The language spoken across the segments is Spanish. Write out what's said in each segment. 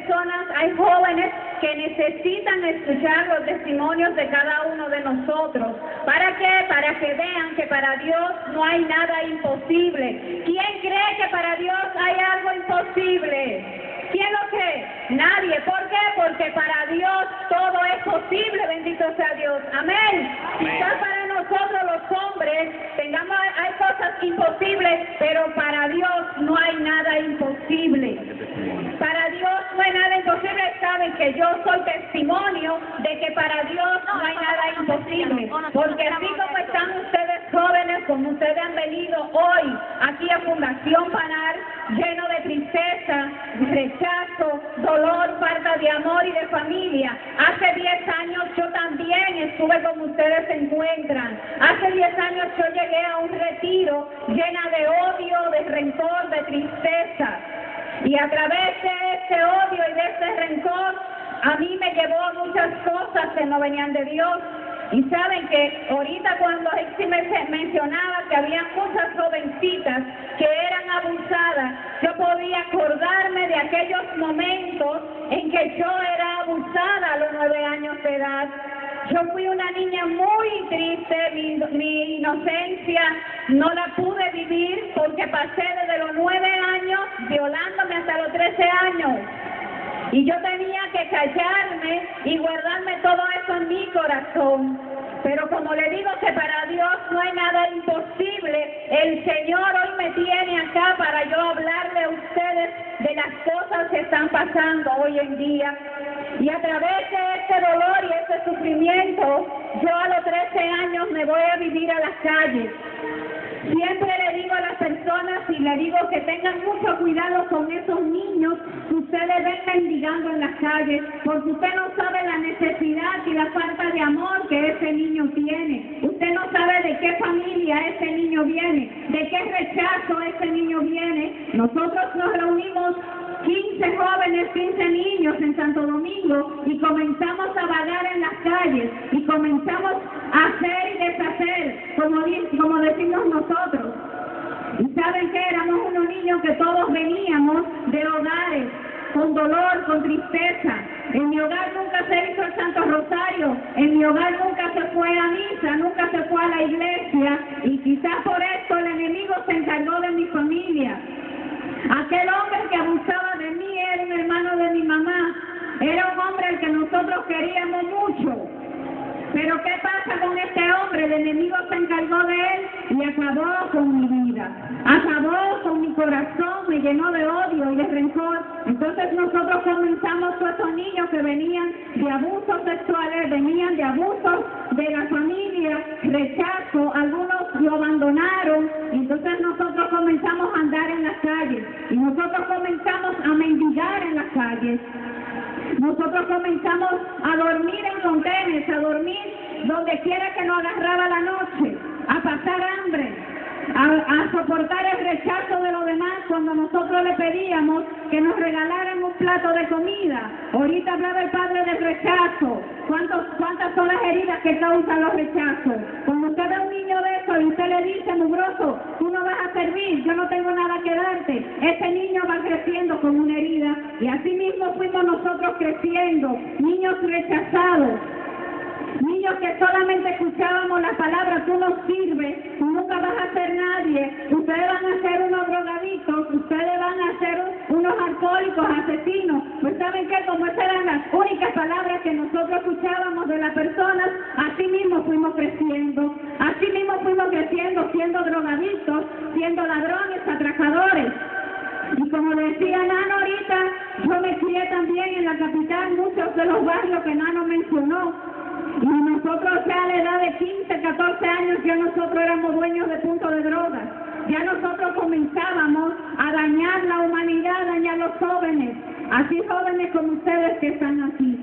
personas, hay jóvenes que necesitan escuchar los testimonios de cada uno de nosotros. ¿Para qué? Para que vean que para Dios no hay nada imposible. ¿Quién cree que para Dios hay algo imposible? ¿Quién lo cree? Nadie. ¿Por qué? Porque para Dios todo es posible, bendito sea Dios. Amén. Quizás para nosotros los hombres hay cosas imposibles, pero para Dios no hay nada imposible. Para Dios no hay nada imposible. Saben que yo soy testimonio de que para Dios no hay nada imposible. Porque así como están ustedes jóvenes, como ustedes han venido hoy aquí a Fundación Panar, lleno de tristeza, rechazo, dolor, falta de amor y de familia. Hace 10 años yo también estuve como ustedes se encuentran. Hace 10 años yo llegué a un retiro llena de odio, de rencor, de tristeza. Y a través de ese odio y de ese rencor, a mí me llevó a muchas cosas que no venían de Dios. Y saben que ahorita cuando Hexi me mencionaba que había muchas jovencitas que eran abusadas, yo podía acordarme de aquellos momentos en que yo era abusada a los 9 años de edad. Yo fui una niña muy triste, mi inocencia no la pude vivir porque pasé desde los 9 años violándome hasta los 13 años. Y yo tenía que callarme y guardarme todo eso en mi corazón. Pero como le digo que para Dios no hay nada imposible, el Señor hoy me tiene acá para yo hablarle a ustedes de las cosas que están pasando hoy en día. Y a través de este dolor y este sufrimiento, yo a los 13 años me voy a vivir a las calles. Siempre le digo a las personas y le digo que tengan mucho cuidado con esos niños que ustedes ven mendigando en las calles, porque usted no sabe la necesidad y la falta de amor que ese niño tiene. Usted no sabe de qué familia ese niño viene, de qué rechazo ese niño viene. Nosotros nos reunimos 15 jóvenes, 15 niños en Santo Domingo y comenzamos a vagar en las calles y comenzamos a hacer y deshacer, como decimos nosotros. Y saben que éramos unos niños que todos veníamos de hogares con dolor, con tristeza. En mi hogar nunca se hizo el Santo Rosario, en mi hogar nunca se fue a misa, nunca se fue a la iglesia, y quizás por esto el enemigo se encargó de mi familia. Aquel hombre que abusaba de mí era un hermano de mi mamá, era un hombre al que nosotros queríamos mucho. Pero ¿qué pasa con este hombre? El enemigo se encargó de él y acabó con mi vida, acabó con mi corazón, me llenó de odio y de rencor. Entonces nosotros comenzamos con esos niños que venían de abusos sexuales, venían de abusos de la familia, rechazo, algunos lo abandonaron. Entonces nosotros comenzamos a andar en las calles y nosotros comenzamos a mendigar en las calles. Nosotros comenzamos a dormir en contenes, a dormir donde quiera que nos agarraba la noche, a pasar hambre, a soportar el rechazo de los demás cuando nosotros le pedíamos que nos regalaran un plato de comida. Ahorita hablaba el padre del rechazo. ¿Cuántas son las heridas que causan los rechazos? Cuando usted ve a un niño de eso y usted le dice, mugroso, tú no vas a servir, yo no tengo nada que darte, ese niño va creciendo con una herida. Y así mismo fuimos nosotros creciendo, niños rechazados. Niños que solamente escuchábamos la palabra, tú no sirves, tú nunca vas a ser nadie, ustedes van a ser unos drogadictos, ustedes van a ser unos alcohólicos, asesinos. Pues saben que como esas eran las únicas palabras que nosotros escuchábamos de las personas, así mismo fuimos creciendo, siendo drogadictos, siendo ladrones, atracadores. Y como decía Nano ahorita, yo me crié también en la capital, muchos de los barrios que Nano mencionó. Y nosotros ya a la edad de 15, 14 años ya nosotros éramos dueños de puntos de drogas. Ya nosotros comenzábamos a dañar la humanidad, a dañar los jóvenes, así jóvenes como ustedes que están aquí.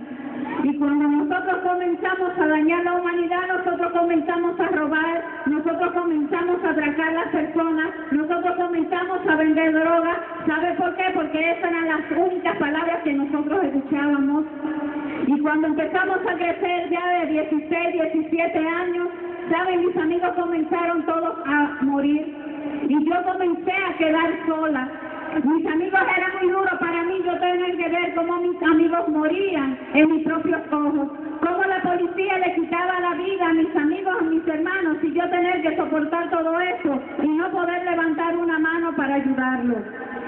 Y cuando nosotros comenzamos a dañar la humanidad, nosotros comenzamos a robar, nosotros comenzamos a atracar a las personas, nosotros comenzamos a vender drogas. ¿Sabe por qué? Porque esas eran las únicas palabras que nosotros escuchábamos. Y cuando empezamos a crecer ya de 16, 17 años, ¿saben? Mis amigos comenzaron todos a morir. Y yo comencé a quedar sola. Mis amigos eran muy duros para mí, yo tenía que ver cómo mis morían en mis propios ojos. Cómo la policía le quitaba la vida a mis amigos, a mis hermanos, y yo tener que soportar todo eso y no poder levantar una mano para ayudarlos.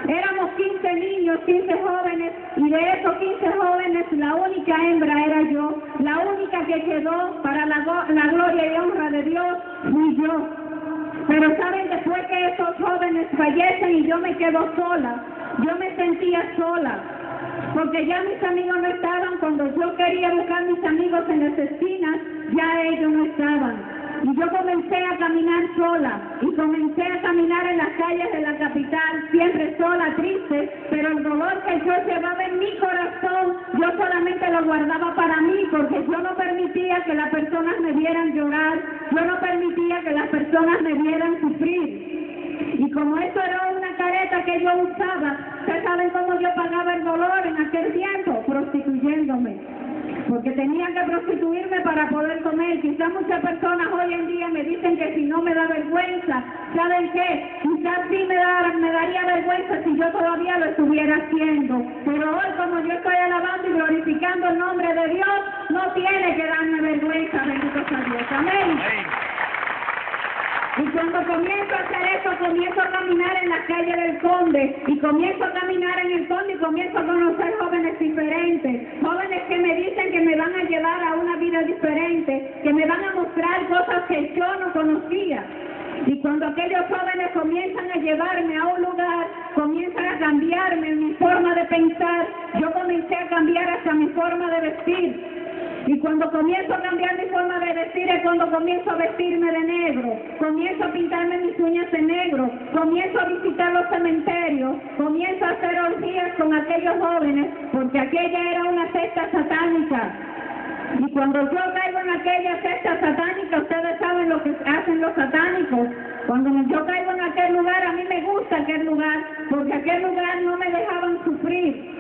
Éramos 15 niños, 15 jóvenes, y de esos 15 jóvenes la única hembra era yo. La única que quedó para la gloria y honra de Dios fui yo. Pero saben, después que esos jóvenes fallecen y yo me quedo sola, yo me sentía sola, porque ya mis amigos no estaban. Cuando yo quería buscar mis amigos en las esquinas, ya ellos no estaban. Y yo comencé a caminar sola, y comencé a caminar en las calles de la capital, siempre sola, triste, pero el dolor que yo llevaba en mi corazón, yo solamente lo guardaba para mí, porque yo no permitía que las personas me vieran llorar, yo no permitía que las personas me vieran sufrir. Y como eso era una careta que yo usaba, ¿ustedes saben cómo yo pagaba el dolor en aquel tiempo? Prostituyéndome. Porque tenía que prostituirme para poder comer. Quizás muchas personas hoy en día me dicen que si no me da vergüenza. ¿Saben qué? Quizás sí me daría vergüenza si yo todavía lo estuviera haciendo. Pero hoy, como yo estoy alabando y glorificando el nombre de Dios, no tiene que darme vergüenza, bendito sea Dios. Amén. Y cuando comienzo a hacer eso, comienzo a caminar en la calle del Conde, y comienzo a caminar en el Conde, y comienzo a conocer jóvenes diferentes, jóvenes que me dicen que me van a llevar a una vida diferente, que me van a mostrar cosas que yo no conocía. Y cuando aquellos jóvenes comienzan a llevarme a un lugar, comienzan a cambiarme en mi forma de pensar, yo comencé a cambiar hasta mi forma de vestir. Y cuando comienzo a cambiar mi forma de vestir es cuando comienzo a vestirme de negro, comienzo a pintarme mis uñas de negro, comienzo a visitar los cementerios, comienzo a hacer orgías con aquellos jóvenes, porque aquella era una secta satánica. Y cuando yo caigo en aquella secta satánica, ustedes saben lo que hacen los satánicos. Cuando yo caigo en aquel lugar, a mí me gusta aquel lugar, porque aquel lugar no me dejaban sufrir.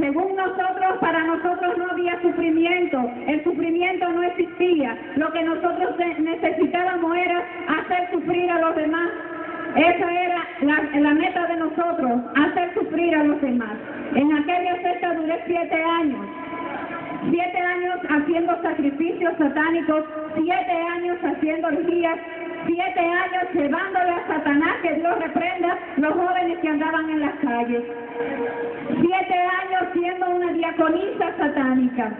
Según nosotros, para nosotros no había sufrimiento, el sufrimiento no existía. Lo que nosotros necesitábamos era hacer sufrir a los demás. Esa era la meta de nosotros, hacer sufrir a los demás. En aquella secta duré 7 años. 7 años haciendo sacrificios satánicos, 7 años haciendo orgías, 7 años llevándole a Satanás, que Dios reprenda, los jóvenes que andaban en las calles. 7 años siendo una diaconisa satánica.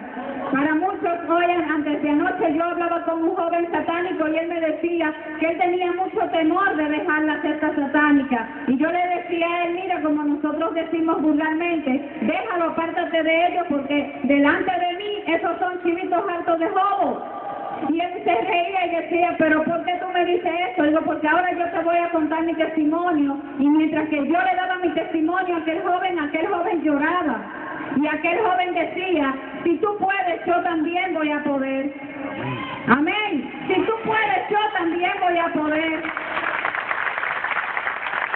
Para muchos, hoy, antes de anoche, yo hablaba con un joven satánico y él me decía que él tenía mucho temor de dejar la secta satánica. Y yo le decía a él, mira, como nosotros decimos vulgarmente, déjalo, apártate de ellos, porque delante de mí esos son chivitos hartos de jobo. Y él se reía y decía, pero ¿por qué tú me dices esto? Digo, porque ahora yo te voy a contar mi testimonio. Y mientras que yo le daba mi testimonio a aquel joven lloraba. Y aquel joven decía, si tú puedes, yo también voy a poder. Amén. Si tú puedes, yo también voy a poder.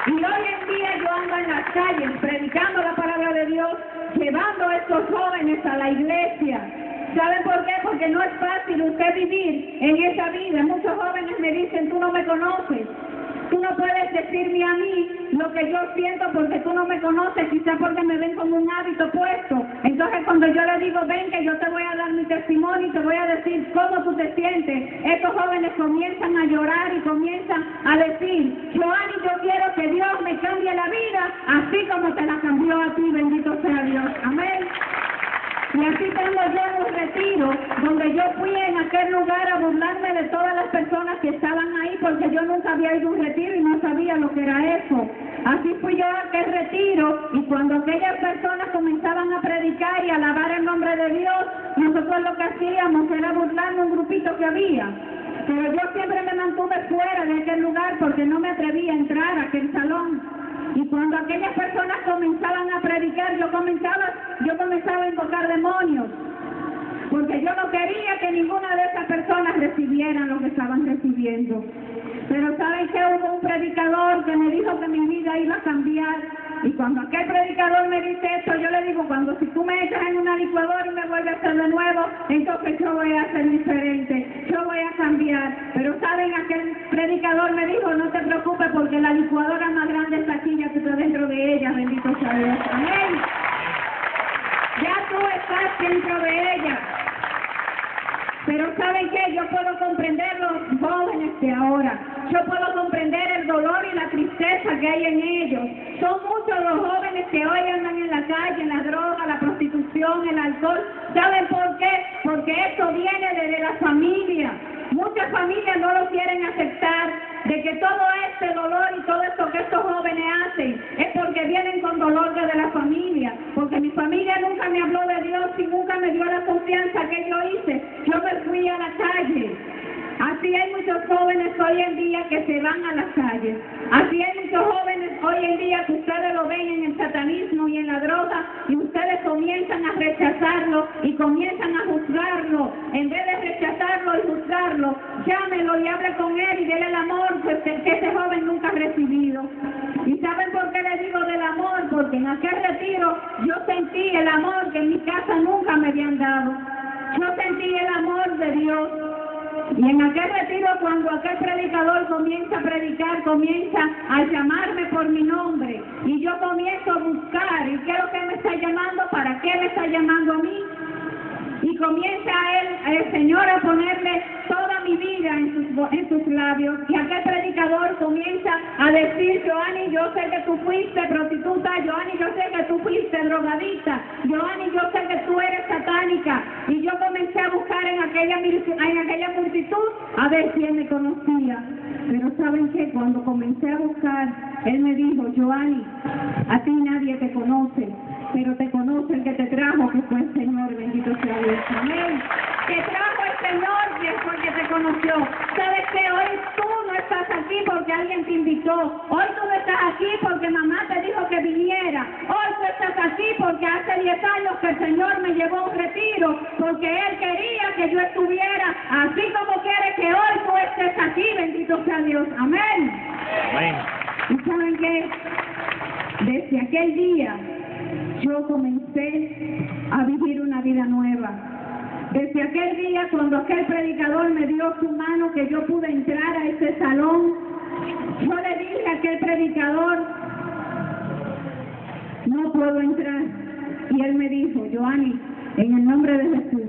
Y hoy en día yo ando en las calles predicando la palabra de Dios, llevando a estos jóvenes a la iglesia. ¿Saben por qué? Porque no es fácil usted vivir en esa vida. Muchos jóvenes me dicen, tú no me conoces. Tú no puedes decirme a mí lo que yo siento porque tú no me conoces, quizás porque me ven como un hábito puesto. Entonces cuando yo le digo, ven que yo te voy a dar mi testimonio y te voy a decir cómo tú te sientes, estos jóvenes comienzan a llorar y comienzan a decir, Joanny, yo quiero que Dios me cambie la vida, así como te la cambió a ti, bendito sea Dios. Amén. Y así tengo yo un retiro, donde yo fui en aquel lugar a burlarme de todas las personas que estaban ahí, porque yo nunca había ido a un retiro y no sabía lo que era eso. Así fui yo a aquel retiro, y cuando aquellas personas comenzaban a predicar y a alabar el nombre de Dios, nosotros lo que hacíamos era burlarnos un grupito que había. Pero yo siempre me mantuve fuera de aquel lugar porque no me atrevía a entrar a aquel salón. Y cuando aquellas personas comenzaban a predicar, yo comenzaba a invocar demonios, porque yo no quería que ninguna de esas personas recibieran lo que estaban recibiendo. Pero ¿saben qué? Hubo un predicador que me dijo que mi vida iba a cambiar. Y cuando aquel predicador me dice esto, yo le digo, si tú me echas en una licuadora y me vuelves a hacer de nuevo, entonces yo voy a ser diferente, yo voy a cambiar. Pero ¿saben? Aquel predicador me dijo, no te preocupes porque la licuadora más grande está aquí, ya tú estás dentro de ella, bendito sea Dios. Amén. Ya tú estás dentro de ella. Pero ¿saben qué? Yo puedo comprender los jóvenes de ahora. Yo puedo comprender el dolor y la tristeza que hay en ellos. Son muchos los jóvenes que hoy andan en la calle, en la droga, la prostitución, el alcohol. ¿Saben por qué? Porque esto viene desde la familia. Muchas familias no lo quieren aceptar, de que todo este dolor y todo esto que estos jóvenes hacen es porque vienen con dolor desde la familia, porque mi familia nunca me habló de Dios y nunca me dio la confianza que yo hice. Yo me fui a la calle. Así hay muchos jóvenes hoy en día que se van a las calles. Así hay muchos jóvenes hoy en día que ustedes lo ven en el satanismo y en la droga y ustedes comienzan a rechazarlo y comienzan a juzgarlo. En vez de rechazarlo y juzgarlo, llámelo y hable con él y déle el amor que ese joven nunca ha recibido. ¿Y saben por qué le digo del amor? Porque en aquel retiro yo sentí el amor que en mi casa nunca me habían dado. Yo sentí el amor de Dios. Y en aquel retiro, cuando aquel predicador comienza a predicar, comienza a llamarme por mi nombre, y yo comienzo a buscar, ¿y qué es lo que me está llamando? ¿Para qué me está llamando a mí? Y comienza el Señor a ponerle toda mi vida en sus labios, y aquel predicador comienza a decir: Joanny, yo sé que tú fuiste prostituta, Joanny, yo sé que tú fuiste drogadicta, Joanny, yo sé que tú eres satánica. Y yo comencé a buscar en aquella multitud a ver si él me conocía. Pero ¿saben qué? Cuando comencé a buscar, él me dijo: Joanny, a ti nadie te conoce, pero te conoce el que te trajo, que fue el Señor, bendito sea Dios. Amén. Que trajo el Señor, que fue el que te conoció. ¿Sabes qué? Hoy tú no estás aquí porque alguien te invitó. Hoy tú no estás aquí porque mamá te dijo que viniera. Hoy tú estás aquí porque hace 10 años que el Señor me llevó a un retiro, porque Él quería que yo estuviera, así como quiere que hoy tú estés aquí, bendito sea Dios. Amén. Amén. ¿Y saben qué? Desde aquel día yo comencé a vivir una vida nueva. Desde aquel día, cuando aquel predicador me dio su mano, que yo pude entrar a ese salón, yo le dije a aquel predicador: no puedo entrar. Y él me dijo: Joanny, en el nombre de Jesús,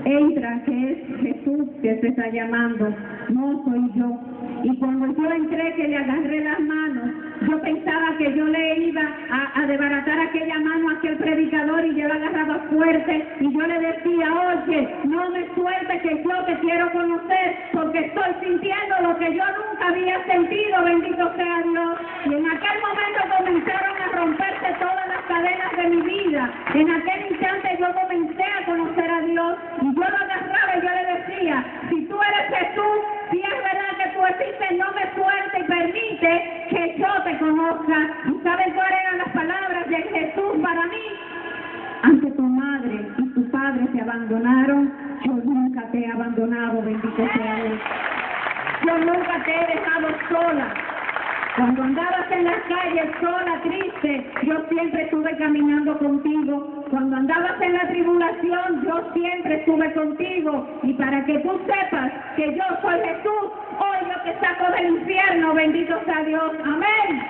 entra, que es Jesús que te está llamando, no soy yo. Y cuando yo entré, que le agarré las manos, yo pensaba que yo le iba a desbaratar aquella mano a aquel predicador, y yo la agarraba fuerte y yo le decía: oye, no me sueltes, que yo te quiero conocer, porque estoy sintiendo lo que yo nunca había sentido, bendito sea Dios. Y en aquel momento comenzaron a romperse todas las cadenas de mi vida. En aquel instante yo comencé a conocer a Dios, y yo lo agarraba y yo le decía: si tú eres Jesús, si es verdad que tú existes, no me sueltes y permite que yo te conozca. ¿Y saben cuáles eran las palabras de Jesús para mí? Aunque tu madre y tu padre te abandonaron, yo nunca te he abandonado, bendito sea Dios. Yo nunca te he dejado sola. Cuando andabas en las calles sola, triste, yo siempre estuve caminando contigo. Cuando andabas en la tribulación, yo siempre estuve contigo. Y para que tú sepas que yo soy Jesús, hoy yo te saco del infierno, bendito sea Dios. Amén.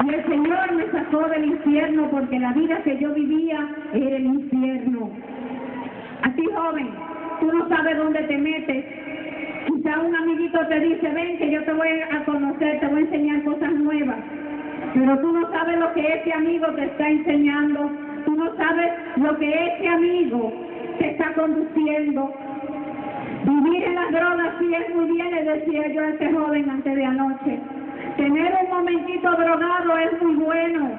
Y el Señor me sacó del infierno, porque la vida que yo vivía era el infierno. A ti, joven, tú no sabes dónde te metes. Quizá un amiguito te dice: ven que yo te voy a conocer, te voy a enseñar cosas nuevas. Pero tú no sabes lo que ese amigo te está enseñando. Tú no sabes lo que ese amigo te está conduciendo. Vivir en las drogas sí es muy bien, le decía yo a este joven antes de anoche. Tener un momentito drogado es muy bueno.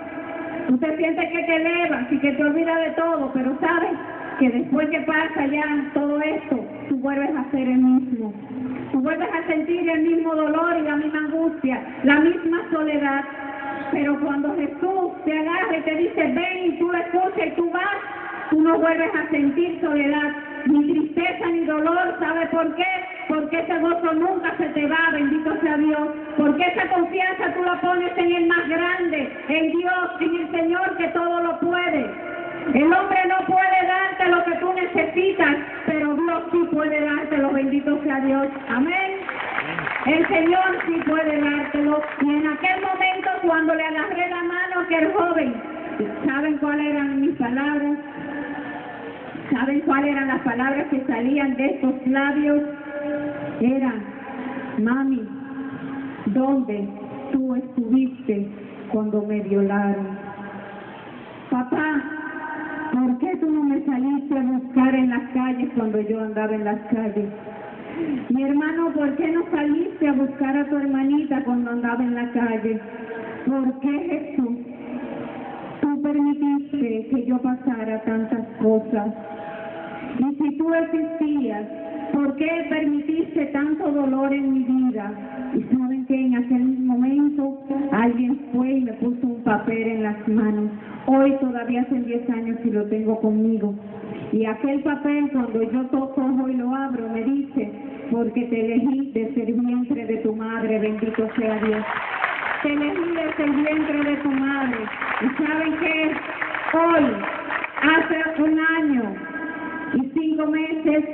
Tú te sientes que te elevas y que te olvidas de todo, pero sabes que después que pasa ya todo esto, tú vuelves a ser el mismo. Tú vuelves a sentir el mismo dolor y la misma angustia, la misma soledad. Pero cuando Jesús te agarra y te dice: ven, y tú lo escuchas y tú vas, tú no vuelves a sentir soledad, ni tristeza, ni dolor. ¿Sabe por qué? Porque ese gozo nunca se te va, bendito sea Dios. Porque esa confianza tú la pones en el más grande, en Dios, en el Señor que todo lo puede. El hombre no puede darte lo que tú necesitas, pero Dios sí puede dártelo, bendito sea Dios. Amén. El Señor sí puede dártelo. Y en aquel momento, cuando le agarré la mano a aquel joven, ¿Saben cuáles eran mis palabras? ¿Saben cuáles eran las palabras que salían de estos labios? Eran: mami, ¿dónde tú estuviste cuando me violaron? Papá, ¿por qué tú no me saliste a buscar en las calles cuando yo andaba en las calles? Mi hermano, ¿por qué no saliste a buscar a tu hermanita cuando andaba en la calle? ¿Por qué, Jesús, tú permitiste que yo pasara tantas cosas? Y si tú existías, ¿por qué permitiste tanto dolor en mi vida? Y saben que en aquel momento alguien fue y me puso un papel en las manos. Hoy todavía hace 10 años y lo tengo conmigo. Y aquel papel, cuando yo cojo y lo abro, me dice: porque te elegí desde el vientre de tu madre, bendito sea Dios. Te elegí desde el vientre de tu madre. Y saben que hoy, hace 1 año y 5 meses,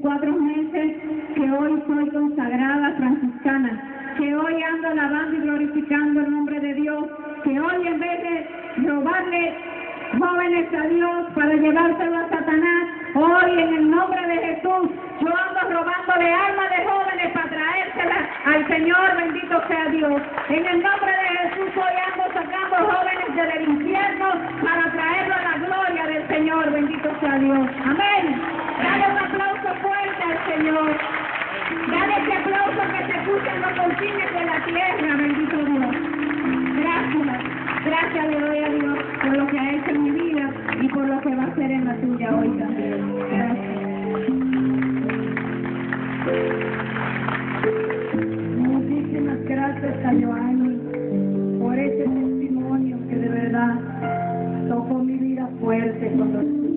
4 meses, que hoy soy consagrada franciscana, que hoy ando alabando y glorificando el nombre de Dios, que hoy, en vez de robarle jóvenes a Dios para llevárselo a Satanás, hoy en el nombre de Jesús yo ando robándole almas de jóvenes para traérselas al Señor, bendito sea Dios. En el nombre de Jesús hoy ando sacando jóvenes del infierno para traerlo a la gloria del Señor, bendito sea Dios. Amén. Dale un aplauso fuerte al Señor. Dale ese aplauso que se escucha en los confines de la tierra, bendito Dios. Gracias. Gracias le doy a Dios por lo que ha hecho en mi vida y por lo que va a hacer en la tuya hoy también. Gracias. Muchísimas gracias a Joanny por ese testimonio que de verdad tocó mi vida fuerte cuando